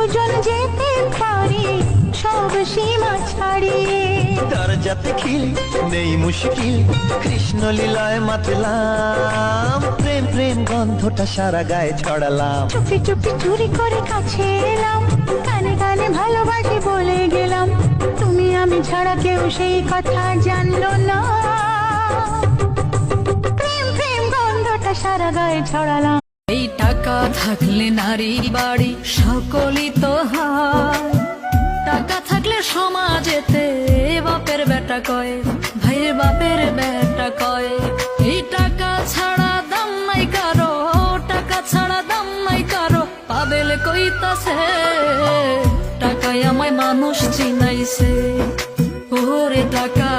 দুজন যেতে পারি সব সীমা ছাড়িয়ে। দরজাতে খিল নেই মুশকিল, কৃষ্ণ লীলায় মাতলাম, প্রেম প্রেম গন্ধটা সারা গায়ে ছড়ালাম। চুপি চুপি চুরি করে কাছে এলাম, কানে কানে ভালোবাসি বলে গেলাম, তুমি আমি ছাড়া কেউ সেই কথা জানলো না। প্রেম প্রেম গন্ধটা সারা গায়ে ছড়ালাম। এই টাকা থাকলে নারী বাড়ি সকলই তো হয়, টাকা থাকলে সমাজেতে বাপের বেটা কয়, ভাইয়ের বাপের বেটা কয়। এই টাকা ছাড়া দাম নাই কারো, টাকা ছাড়া দাম নাই কারো, পাবেলে কইতাছে টাকায় আমায় মানুষ চিনাইছে। ওরে টাকা